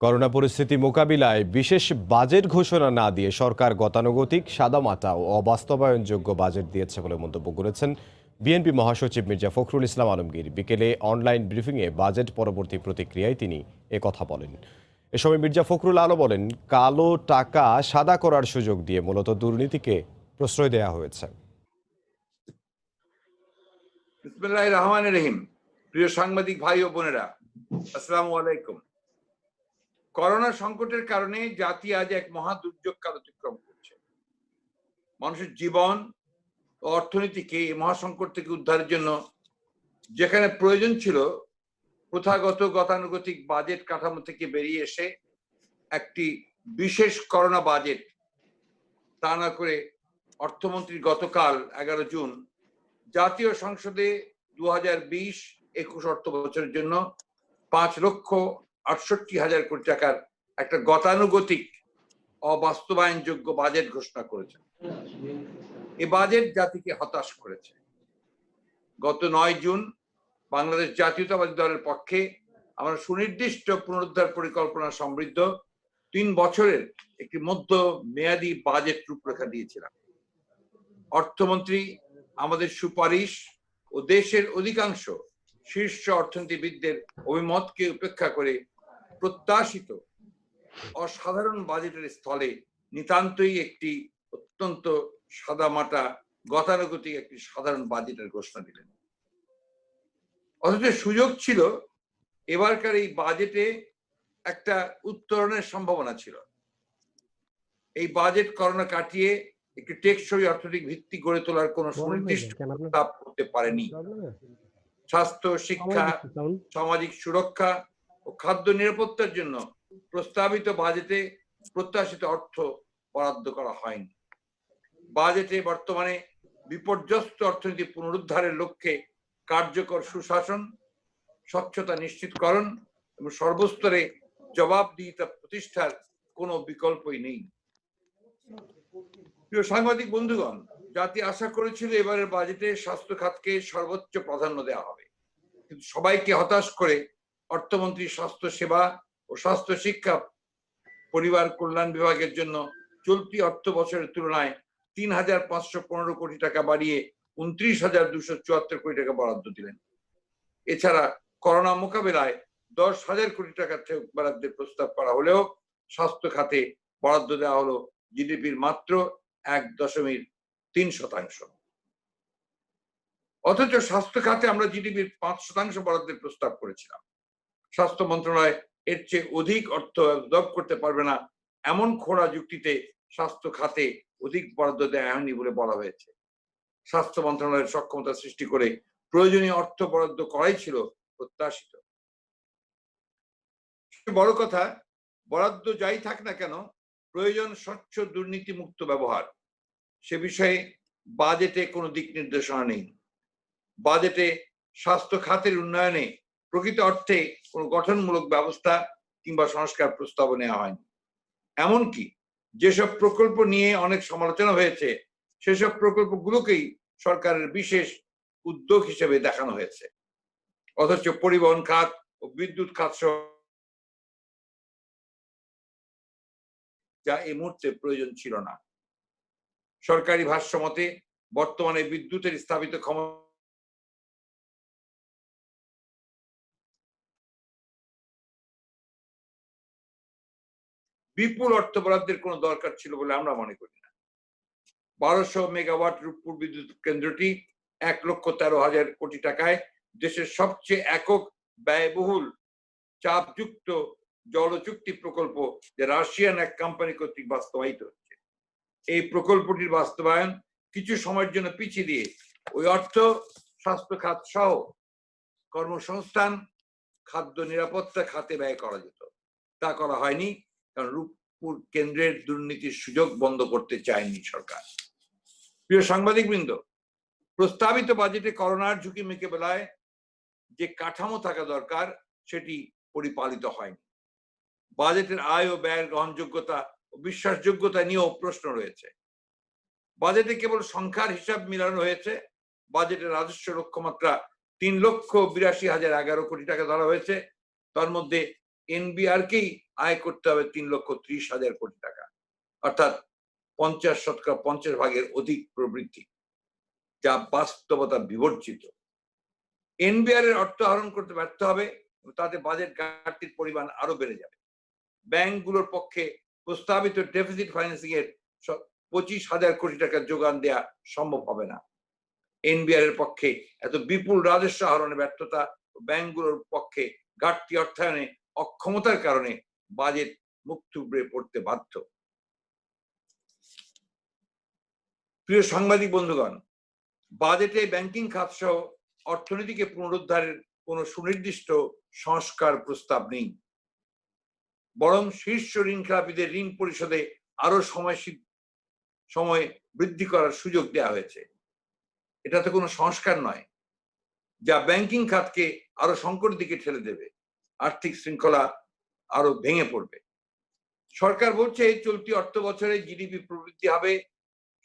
Corona পরিস্থিতি মোকাবিলায় বিশেষ বাজেট ঘোষণা না দিয়ে সরকার গতানুগতিক সাদামাটা ও অবাস্তবায়নযোগ্য বাজেট দিয়েছে বলে মন্তব্য করেছেন বিএনপি মহাসচিব মির্জা ফখরুল ইসলাম আলমগীর। বিকেলে অনলাইন ব্রিফিংয়ে বাজেট পরবর্তী প্রতিক্রিয়ায় তিনি কথা বলেন। এ সময় মির্জা ফখরুল আলো বলেন, কালো টাকা সাদা করার সুযোগ দিয়ে মূলত দুর্নীতিকে প্রশ্রয় দেওয়া হয়েছে। বিসমিল্লাহির রহমানির রহিম। প্রিয় সাংবাদিক ভাই ও বোনেরা, আসসালামু আলাইকুম। করোনা সংকটের কারণে জাতি আজ এক মহা দুর্যোগ কাল অতিক্রম করছে। মানুষের জীবন ও অর্থনীতিকে এই মহাসংকট থেকে উদ্ধারের জন্য যেখানে প্রয়োজন ছিল প্রথাগত গতানুগতিক বাজেট কাঠামো থেকে বেরিয়ে এসে একটি বিশেষ করোনা বাজেট, তা না করে অর্থমন্ত্রী গতকাল 11 জুন জাতীয় সংসদে 2020-21 অর্থ বছরের জন্য 5,68,000 কোটি টাকার একটা গতানুগতিক অবাস্তবায়নযোগ্য বাজেট ঘোষণা করেছেন। এই বাজেট জাতিকে হতাশ করেছে। গত 9 জুন বাংলাদেশ জাতীয়তাবাদী দলের পক্ষে আমরা সুনির্দিষ্ট পুনরুদ্ধার পরিকল্পনা সমৃদ্ধ 3 বছরের একটি মধ্য মেয়াদী বাজেট রূপরেখা দিয়েছিলাম। অর্থমন্ত্রী আমাদের সুপারিশ ও দেশের অধিকাংশ শীর্ষ অর্থনীতিবিদদের অভিমতকে উপেক্ষা করে প্রত্যাশিত অসাধারণ বাজেটের স্থলে নিতান্তই একটি অত্যন্ত সাদামাটা গতানুগতিক একটি সাধারণ বাজেটের ঘোষণা দিলেন। অথচ সুযোগ ছিল, এবারকার এই বাজেটে একটা উত্তরণের সম্ভাবনা ছিল। এই বাজেট করোনা কাটিয়ে একটি টেকসই অর্থনৈতিক ভিত্তি গড়ে তোলার কোন সুনির্দিষ্ট প্রস্তাব করতে পারেনি। স্বাস্থ্য, শিক্ষা, সামাজিক সুরক্ষা ও খাদ্য নিরাপত্তার জন্য প্রস্তাবিত বাজেটে প্রত্যাশিত অর্থ বরাদ্দ করা হয়নি। বাজেটে বর্তমানে বিপর্যস্ত অর্থনীতি পুনরুদ্ধারের লক্ষ্যে কার্যকর সুশাসন, স্বচ্ছতা নিশ্চিতকরণ এবং সর্বস্তরে জবাবদিহিতা প্রতিষ্ঠার কোনো বিকল্পই নেই। প্রিয় সাংবাদিক বন্ধুগণ, জাতি আশা করেছিল এবারের বাজেটে স্বাস্থ্য খাতকে সর্বোচ্চ প্রাধান্য দেওয়া হবে, কিন্তু সবাইকে হতাশ করে অর্থমন্ত্রী স্বাস্থ্য সেবা ও স্বাস্থ্য শিক্ষা পরিবার কল্যাণ বিভাগের জন্য চলতি অর্থ বছরের তুলনায় 3,515 কোটি টাকা বাড়িয়ে 29,274 কোটি টাকা বরাদ্দ দিলেন। এছাড়া করোনা মোকাবেলায় 10,000 কোটি টাকা বরাদ্দের প্রস্তাব করা হলেও স্বাস্থ্য খাতে বরাদ্দ দেওয়া হলো জিডিপির মাত্র 1.3%। অথচ স্বাস্থ্য খাতে আমরা জিডিপির 5% বরাদ্দের প্রস্তাব করেছিলাম। স্বাস্থ্য মন্ত্রণালয় এর চেয়ে অধিক অর্থ অ্যাবজর্ব করতে পারবে না এমন খোঁড়া যুক্তিতে স্বাস্থ্য খাতে অধিক বরাদ্দ দেওয়া হয়নি বলে বলা হয়েছে। স্বাস্থ্য মন্ত্রণালয়ের সক্ষমতা সৃষ্টি করে প্রয়োজনীয় অর্থ বরাদ্দ করাই ছিল প্রত্যাশিত। বড় কথা, বরাদ্দ যাই থাক না কেন, প্রয়োজন স্বচ্ছ দুর্নীতিমুক্ত ব্যবহার। সে বিষয়ে বাজেটে কোনো দিক নির্দেশনা নেই। বাজেটে স্বাস্থ্য খাতের উন্নয়নে প্রকৃত অর্থে কোনো গঠনমূলক ব্যবস্থা কিংবা সংস্কার প্রস্তাব নেওয়া হয়নি। এমনকি যেসব প্রকল্প নিয়ে অনেক সমালোচনা হয়েছে, সেসব প্রকল্পগুলোকেই সরকারের বিশেষ উদ্যোগ হিসেবে দেখানো হয়েছে। অথচ পরিবহন খাত ও বিদ্যুৎ খাত সহ যা এই মুহূর্তে প্রয়োজন ছিল না। সরকারি ভাষ্য মতে বর্তমানে বিদ্যুতের স্থাপিত ক্ষমতা বিপুল অর্থ বরাদ্দের কোনো দরকার ছিল বলে আমরা মনে করি না। 1200 মেগাওয়াট রূপপুর বিদ্যুৎ কেন্দ্রটি 1,13,000 কোটি টাকায় দেশের সবচেয়ে একক ব্যয়বহুল চাপযুক্ত জলচুক্তি প্রকল্প, যে রাশিয়ান এক কোম্পানি কর্তৃক বাস্তবায়িত হচ্ছে। এই প্রকল্পটির বাস্তবায়ন কিছু সময়ের জন্য পিছিয়ে দিয়ে ওই অর্থ স্বাস্থ্য খাত সহ কর্মসংস্থান, খাদ্য নিরাপত্তা খাতে ব্যয় করা যেত। তা করা হয়নি, কারণ রূপপুর কেন্দ্রের দুর্নীতির সুযোগ বন্ধ করতে চায়নি সরকার। প্রিয় সাংবাদিকবৃন্দ, প্রস্তাবিত বাজেটে করোনার ঝুঁকি মোকাবেলায় যে কাঠামো থাকা দরকার সেটি পরিপালিত হয়নি। বাজেটের আয় ও ব্যয়ের গ্রহণযোগ্যতা ও বিশ্বাসযোগ্যতা নিয়েও প্রশ্ন রয়েছে। বাজেটে কেবল সংখ্যার হিসাব মিলানো হয়েছে। বাজেটের রাজস্ব লক্ষ্যমাত্রা 3,82,011 কোটি টাকা ধরা হয়েছে। তার মধ্যে এনবিআরকেই আয় করতে হবে 3,30,000 কোটি টাকা, অর্থাৎ 50% অধিক প্রবৃদ্ধি, যা বাস্তবতা বিবর্জিত। এনবিআর এর অর্থ আহরণ করতে ব্যর্থ হবে, তাতে বাজেট ঘাটতির পরিমাণ আরো বেড়ে যাবে। ব্যাংকগুলোর পক্ষে প্রস্তাবিত ডেফিসিট ফাইন্যান্সিং এর 25,000 কোটি টাকা যোগান দেওয়া সম্ভব হবে না। এনবিআর এর পক্ষে এত বিপুল রাজস্ব আহরণে ব্যর্থতা, ব্যাংকগুলোর পক্ষে ঘাটতি অর্থায়নে অক্ষমতার কারণে বাজেট মুখ থুবড়ে পড়তে বাধ্য। প্রিয় সাংবাদিক বন্ধুগণ, বাজেটে ব্যাংকিং খাত সহ অর্থনীতিকে পুনরুদ্ধারের কোন সুনির্দিষ্ট সংস্কার প্রস্তাব নেই, বরং শীর্ষ ঋণ খেলাপিদের ঋণ পরিশোধে আরো সময় বৃদ্ধি করার সুযোগ দেওয়া হয়েছে। এটা তো কোনো সংস্কার নয়, যা ব্যাংকিং খাতকে আরো সংকটের দিকে ঠেলে দেবে, আর্থিক শৃঙ্খলা আরো ভেঙে পড়বে। সরকার বলছে চলতি অর্থ বছরে জিডিপি প্রবৃদ্ধি হবে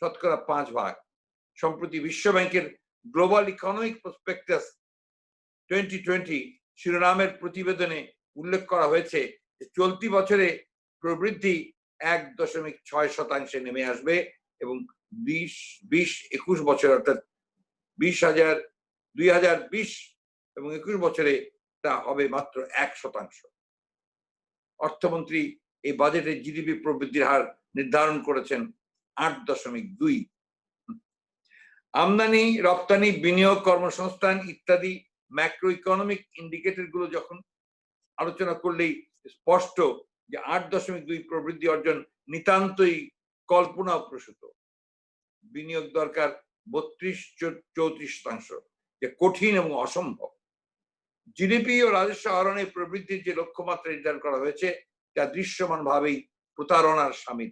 5%। সম্প্রতি বিশ্ব ব্যাংকের গ্লোবাল ইকোনমিক প্রসপেক্টাস 2020 শিরোনামের প্রতিবেদনে উল্লেখ করা হয়েছে যে চলতি বছরে প্রবৃদ্ধি 1.6% নেমে আসবে এবং 20-21 বছর অর্থাৎ 2020 এবং 21 বছরে তা হবে মাত্র 1%। অর্থমন্ত্রী এই বাজেটে জিডিপি প্রবৃদ্ধির হার নির্ধারণ করেছেন 8.2। আমদানি, রপ্তানি, বিনিয়োগ, কর্মসংস্থান ইত্যাদি ম্যাক্রো ইকোনমিক ইন্ডিকেটর গুলো যখন আলোচনা করলেই স্পষ্ট যে 8.2 প্রবৃদ্ধি অর্জন নিতান্তই কল্পনা প্রসূত। বিনিয়োগ দরকার 32-34%, যে কঠিন এবং অসম্ভব। জিডিপি ও রাজস্ব আহরণে প্রবৃদ্ধির যে লক্ষ্যমাত্রা নির্ধারণ করা হয়েছে তা দৃশ্যমান ভাবেই প্রতারণার সামিল।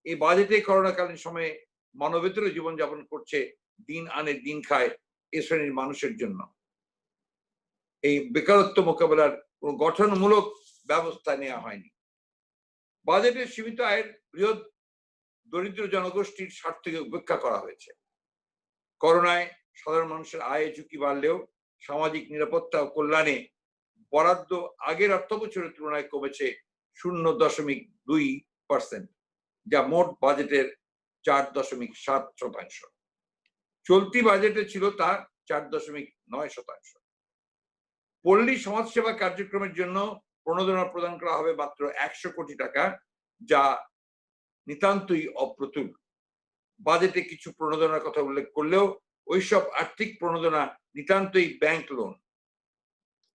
এই বাজেটে করোনাকালীন সময়ে মানবেতর জীবনযাপন করছে, দিন আনে দিন খায় এ শ্রেণীর মানুষের জন্য। এই বেকারত্ব মোকাবেলার কোন গঠনমূলক ব্যবস্থা নেওয়া হয়নি। বাজেটে সীমিত আয়ের বৃহৎ দরিদ্র জনগোষ্ঠীর স্বার্থকে উপেক্ষা করা হয়েছে। করোনায় সাধারণ মানুষের আয় ঝুঁকি বাড়লেও সামাজিক নিরাপত্তা ও কল্যাণে বরাদ্দ আগের অর্থ বছরের তুলনায় কমেছে 0.2%, যা মোট বাজেটের 4.7%। চলতি বাজেটে ছিল তা 4.9%। পল্লী সমাজসেবা কার্যক্রমের জন্য প্রণোদনা প্রদান করা হবে মাত্র 100 কোটি টাকা, যা নিতান্তই অপ্রতুল। বাজেটে কিছু প্রণোদনার কথা উল্লেখ করলেও ওইসব আর্থিক প্রণোদনা নিতান্তই ব্যাংক লোন।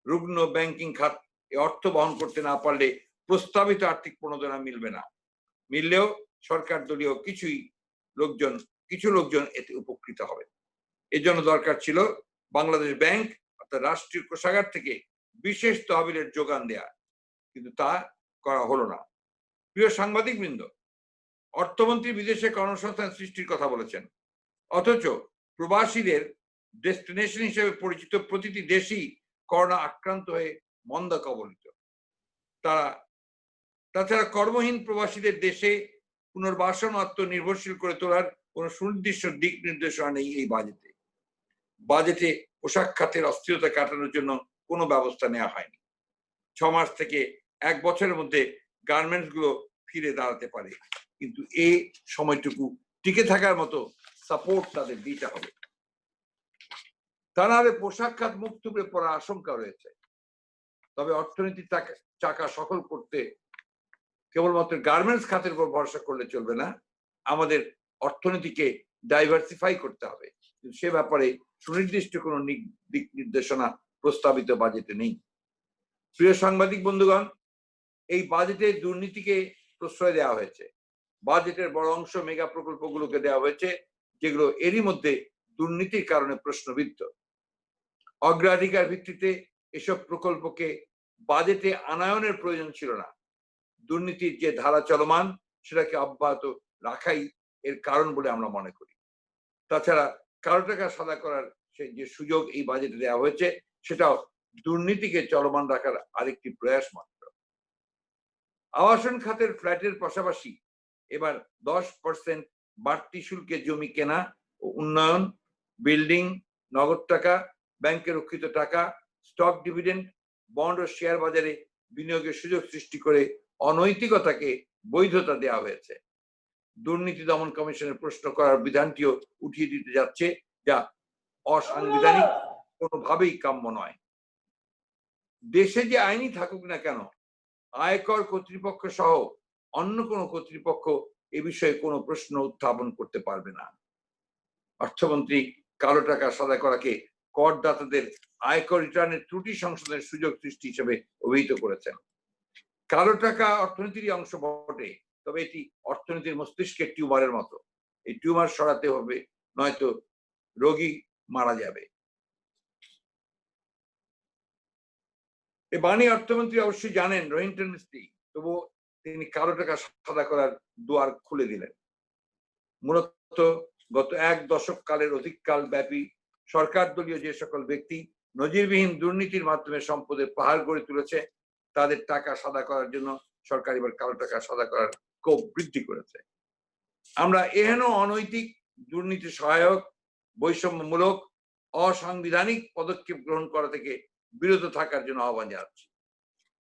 রুগ্ন ব্যাংকিং খাত এ অর্থ বহন করতে না পারলে প্রস্তাবিত আর্থিক প্রণোদনা মিলবে না। মিললেও সরকার দলীয় কিছু লোকজন এতে উপকৃত হবে। এজন্য দরকার ছিল বাংলাদেশ ব্যাংক অর্থাৎ রাষ্ট্রীয় কোষাগার থেকে বিশেষ তহবিলের যোগান দেয়া, কিন্তু তা করা হলো না। প্রিয় সাংবাদিক বৃন্দ, অর্থমন্ত্রী বিদেশে কর্মসংস্থান সৃষ্টির কথা বলেছেন, অথচ প্রবাসীদের ডেস্টিনেশন হিসেবে পরিচিত প্রতিটি দেশই করোনা আক্রান্ত হয়ে মন্দা কবলিত। তাছাড়া কর্মহীন প্রবাসীদের দেশে পুনর্বাসন আত্মনির্ভরশীল করে তোলার কোন সুনির্দিষ্ট দিক নির্দেশনা নেই এই বাজেটে। বাজেটে পোশাক খাতের অস্থিরতা কাটানোর জন্য কোনো ব্যবস্থা নেওয়া হয়নি। 6 মাস থেকে 1 বছরের মধ্যে গার্মেন্টস গুলো ফিরে দাঁড়াতে পারে, কিন্তু এই সময়টুকু টিকে থাকার মতো সাপোর্ট তাদের দিতে হবে। তা নাহলে পোশাক খাত মুখ থুবড়ে পড়ার আশঙ্কা রয়েছে। তবে অর্থনীতির চাকা সফল করতে কেবলমাত্র গার্মেন্টস খাতের উপর ভরসা করলে চলবে না, আমাদের অর্থনীতিকে ডাইভার্সিফাই করতে হবে। সে ব্যাপারে সুনির্দিষ্ট কোনো দিক নির্দেশনা প্রস্তাবিত বাজেটে নেই। প্রিয় সাংবাদিক বন্ধুগণ, এই বাজেটে দুর্নীতিকে প্রশ্রয় দেওয়া হয়েছে। বাজেটের বড় অংশ মেগা প্রকল্পগুলোকে দেওয়া হয়েছে, যেগুলো এরই মধ্যে দুর্নীতির কারণে প্রশ্নবিদ্ধ। অগ্রাধিকার ভিত্তিতে এসব প্রকল্পকে বাজেটে আনায়নের প্রয়োজন ছিল না। দুর্নীতির যে ধারা চলমান সেটাকে অব্যাহত রাখাই এর কারণ বলে আমরা মনে করি। তাছাড়া কালো টাকা সাদা করার যে সুযোগ এই বাজেটে দেওয়া হয়েছে, সেটাও দুর্নীতিকে চলমান রাখার আরেকটি প্রয়াস মাত্র। আবাসন খাতের ফ্ল্যাটের পাশাপাশি এবার 10% বাড়তি শুল্কে জমি কেনা ও উন্নয়ন, বিল্ডিং, নগদ টাকা, ব্যাংকে রক্ষিত টাকা, স্টক ডিভিডেন্ড, বন্ড ও শেয়ার বাজারে বিনিয়োগের সুযোগ সৃষ্টি করে অনৈতিকতাকে বৈধতা দেওয়া হয়েছে। দুর্নীতি দমন কমিশনের প্রশ্ন করার বিধানটিও উঠিয়ে দিতে যাচ্ছে, যা অসাংবিধানিক, কোনোভাবেই কাম্য নয়। দেশে যে আইনি থাকুক না কেন, আয়কর কর্তৃপক্ষ সহ অন্য কোনো কর্তৃপক্ষ এ বিষয়ে কোনো প্রশ্ন উত্থাপন করতে পারবে না। অর্থমন্ত্রী কালো টাকা সাদা করাকে করদাতাদের আয়কর রিটার্নের ত্রুটি সংশোধনের সুযোগ সৃষ্টি হিসেবে অভিহিত করেছেন। কালো টাকা অর্থনীতির অংশ বটে, তবে এটি অর্থনীতির মস্তিষ্কের টিউমারের মতো। এই টিউমার সরাতে হবে, নয়তো রোগী মারা যাবে। এ বাণী অর্থমন্ত্রী অবশ্যই জানেন রোহিন্টন মিস্ত্রি, তবু তিনি কালো টাকা সাদা করার দুয়ার খুলে দিলেন। মূলত গত এক দশক কালের অধিক কাল ব্যাপী সরকার দলীয় যে সকল ব্যক্তি নজিরবিহীন দুর্নীতির মাধ্যমে সম্পদের পাহাড় গড়ে তুলেছে, তাদের টাকা সাদা করার জন্য সরকার এবার কালো টাকা সাদা করার কোপ বৃদ্ধি করেছে। আমরা এহেন অনৈতিক, দুর্নীতি সহায়ক, বৈষম্যমূলক, অসাংবিধানিক পদক্ষেপ গ্রহণ করা থেকে বিরত থাকার জন্য আহ্বান জানাচ্ছি।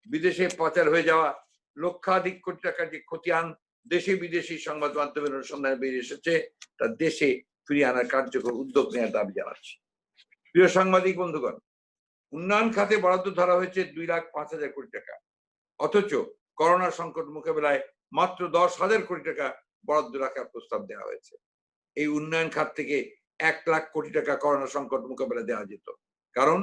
বিদেশে পাচার হয়ে যাওয়া লক্ষাধিক কোটি টাকার যে খতিয়ান দেশে বিদেশি সংবাদ মাধ্যমের অনুসন্ধানে বেরিয়ে এসেছে, তা দেশে ফিরিয়ে আনার কার্যকর উদ্যোগ নেওয়ার দাবি জানাচ্ছি। প্রিয় সাংবাদিক বন্ধুগণ, উন্নয়ন খাতে বরাদ্দ ধরা হয়েছে 2,05,000 কোটি টাকা, অথচ করোনা সংকট মোকাবেলায় মাত্র 10,000 কোটি টাকা বরাদ্দ রাখার প্রস্তাব দেওয়া হয়েছে। এই উন্নয়ন খাত থেকে 1 লাখ কোটি টাকা করোনা সংকট মোকাবেলা দেওয়া যেত, কারণ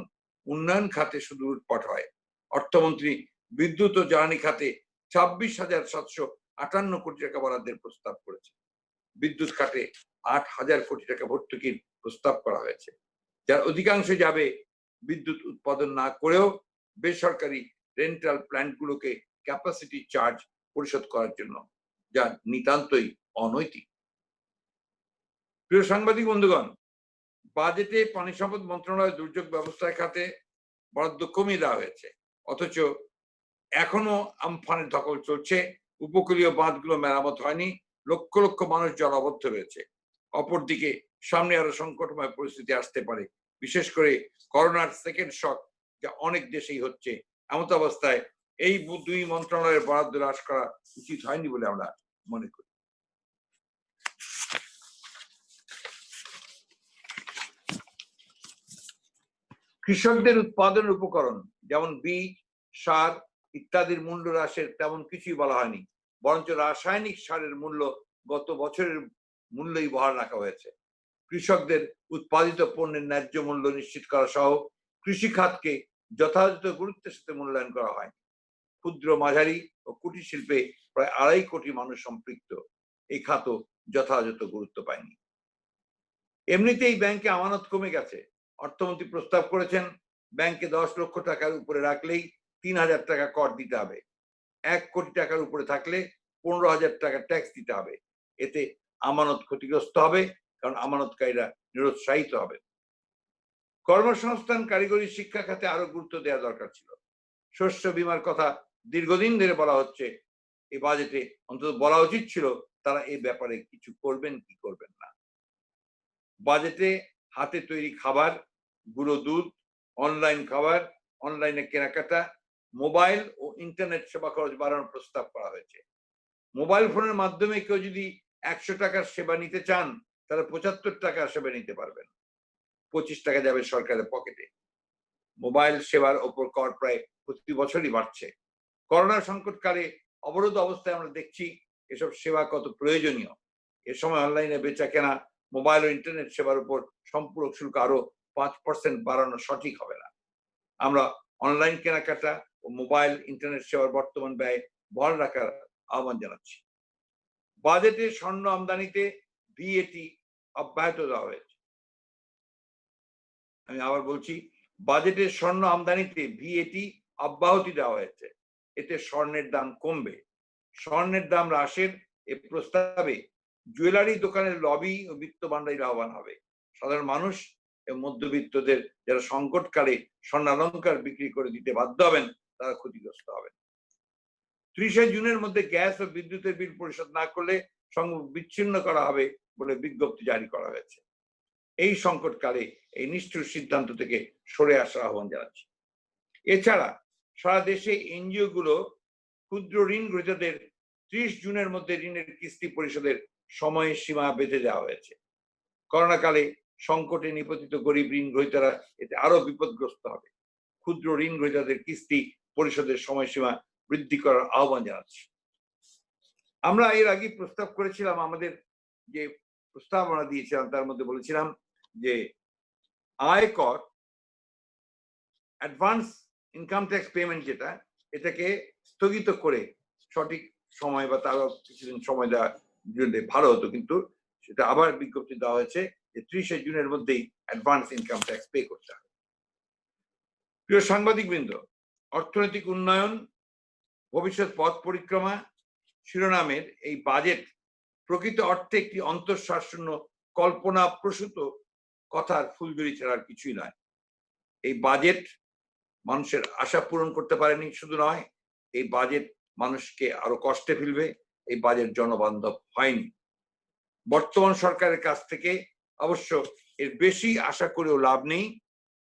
উন্নয়ন খাতে শুধু লুটপাট হয়। অর্থমন্ত্রী বিদ্যুৎ ও জ্বালানি খাতে 26,758 কোটি টাকা বরাদ্দের প্রস্তাব করেছে। বিদ্যুৎ খাতে 8,000 কোটি টাকা ভর্তুকির প্রস্তাব করা হয়েছে, যার অধিকাংশ যাবে বিদ্যুৎ উৎপাদন না করেও বেসরকারি রেন্টাল প্ল্যান্টগুলোকে ক্যাপাসিটি চার্জ পরিশোধ করার জন্য, যা নিতান্তই অনৈতিক। প্রিয় সাংবাদিক বন্ধুগণ, বাজেটে পানি সম্পদ মন্ত্রণালয় দুর্যোগ ব্যবস্থা খাতে বরাদ্দ কমিয়ে দেওয়া হয়েছে, অথচ এখনো আমফানের ধকল চলছে। উপকূলীয় বাঁধগুলো মেরামত হয়নি, লক্ষ লক্ষ মানুষ জলাবদ্ধ রয়েছে। অপরদিকে সামনে আরো সংকটময় পরিস্থিতি আসতে পারে, বিশেষ করে করোনার সেকেন্ড শক, যা অনেক দেশেই হচ্ছে। এমত অবস্থায় এই দুই মন্ত্রণালয়ের বরাদ্দ হ্রাস করা উচিত হয়নি বলে আমরা মনে করি। কৃষকদের উৎপাদনের উপকরণ যেমন বীজ, সার ইত্যাদির মূল্য হ্রাসের তেমন কিছুই বলা হয়নি, বরঞ্চ রাসায়নিক সারের মূল্য গত বছরের মূল্যই বহাল রাখা হয়েছে। কৃষকদের উৎপাদিত পণ্যের ন্যায্য মূল্য নিশ্চিত করা সহ কৃষি খাতকে যথাযথ গুরুত্বের সাথে মূল্যায়ন করা হয়। ক্ষুদ্র, মাঝারি ও কুটির শিল্পে প্রায় 2.5 কোটি মানুষ সম্পৃক্ত, এই খাতও যথাযথ গুরুত্ব পায়নি। এমনিতেই ব্যাংকে আমানত কমে গেছে। অর্থমন্ত্রী প্রস্তাব করেছেন ব্যাংকে 10 লক্ষ টাকার উপরে রাখলেই 3,000 টাকা কর দিতে হবে, 1 কোটি টাকার উপরে থাকলে 15,000 টাকা ট্যাক্স দিতে হবে। এতে আমানত ক্ষতিগ্রস্ত হবে, কারণ আমানতকারীরা নিরুৎসাহিত হবে। কর্মসংস্থান, কারিগরি শিক্ষা খাতে আরো গুরুত্ব দেওয়া দরকার ছিল। শস্য বীমার কথা দীর্ঘদিন ধরে বলা হচ্ছে, এই বাজেটে অন্তত বলা উচিত ছিল তারা এই ব্যাপারে কিছু করবেন কি করবেন না। বাজেটে হাতে তৈরি খাবার, গুঁড়ো দুধ, অনলাইন খাবার, অনলাইনে কেনাকাটা, মোবাইল ও ইন্টারনেট সেবা খরচ বাড়ানোর প্রস্তাব করা হয়েছে। মোবাইল ফোনের মাধ্যমে কেউ যদি 100 টাকার সেবা নিতে চান, তাহলে 75 টাকার সেবা নিতে পারবেন, 25 টাকা যাবে সরকারের পকেটে। মোবাইল সেবার ওপর কর প্রায় প্রতি বছরই বাড়ছে। করোনা সংকটকালে অবরোধ অবস্থায় আমরা দেখছি এসব সেবা কত প্রয়োজনীয়। এ সময় অনলাইনে বেচা কেনা, মোবাইল ও ইন্টারনেট সেবার উপর সম্পূরক শুল্ক আরো 5% বাড়ানো সঠিক হবে না। আমরা অনলাইন কেনাকাটা ও মোবাইল ইন্টারনেট সেবার বর্তমান ব্যয় বহাল রাখার আহ্বান জানাচ্ছি। বাজেটে স্বর্ণ আমদানিতে ভিএটি অব্যাহত দেওয়া হয়েছে। আমি আবার বলছি, বাজেটে স্বর্ণ আমদানিতে ভিএটি অব্যাহতি দেওয়া হয়েছে। এতে স্বর্ণের দাম কমবে। স্বর্ণের দাম হ্রাসের এ প্রস্তাবে জুয়েলারি দোকানের লবি ও বিত্ত ভান্ডারী লাভবান হবে। সাধারণ মানুষ এবং মধ্যবিত্তদের যারা সংকটকালে স্বর্ণালংকার বিক্রি করে দিতে বাধ্য হবেন, তারা ক্ষতিগ্রস্ত হবেন। 30শে জুনের মধ্যে গ্যাস ও বিদ্যুতের বিল পরিশোধ না করলে সংযোগ বিচ্ছিন্ন করা হবে বলে বিজ্ঞপ্তি জারি করা হয়েছে। এই সংকটকালে এই নিষ্ঠুর সিদ্ধান্ত থেকে সরে আসার আহ্বান জানাচ্ছি। এছাড়া সারা দেশে এনজিও গুলো ক্ষুদ্র ঋণ গ্রহীতাদের 30 জুনের মধ্যে ঋণের কিস্তি পরিশোধের সময় সীমা বেঁধে দেওয়া হয়েছে। করোনাকালে সংকটে নিপতিত গরিব ঋণ গ্রহীতারা এতে আরো বিপদগ্রস্ত হবে। ক্ষুদ্র ঋণ গ্রহীতাদের কিস্তি পরিশোধের সময়সীমা বৃদ্ধি করার আহ্বান জানাচ্ছি। আমরা এর আগে প্রস্তাব করেছিলাম, আমাদের যে প্রস্তাবনা দিয়েছিলাম তার মধ্যে বলেছিলাম যে আয়কর অ্যাডভান্স ইনকাম ট্যাক্স পেমেন্ট যেটা, এটাকে স্থগিত করে সঠিক সময় বা তারও কিছুদিন সময় দেওয়া ভালো হতো, কিন্তু সেটা আবার বিজ্ঞপ্তি দেওয়া হয়েছে যে 30 জুনের মধ্যেই অ্যাডভান্স ইনকাম ট্যাক্স পে করতে হবে। প্রিয় সাংবাদিক বৃন্দ, অর্থনৈতিক উন্নয়ন ভবিষ্যৎ পথ পরিক্রমা শিরোনামের এই বাজেট প্রকৃত অর্থে একটি অন্তঃসারশূন্য কল্পনা প্রসূত কথার ফুলঝুরি ছাড়ার কিছুই নয়। এই বাজেট মানুষের আশা পূরণ করতে পারেনি, শুধু নয় এই বাজেট মানুষকে আরো কষ্টে ফেলবে। এই বাজেট জনবান্ধব হয়নি। বর্তমান সরকারের কাছ থেকে অবশ্য এর বেশি আশা করেও লাভ নেই,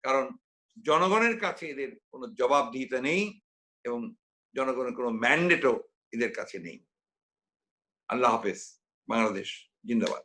কারণ জনগণের কাছে এদের কোনো জবাবদিহিতা নেই এবং জনগণের কোনো ম্যান্ডেটও এদের কাছে নেই। আল্লাহ হাফেজ। বাংলাদেশ জিন্দাবাদ।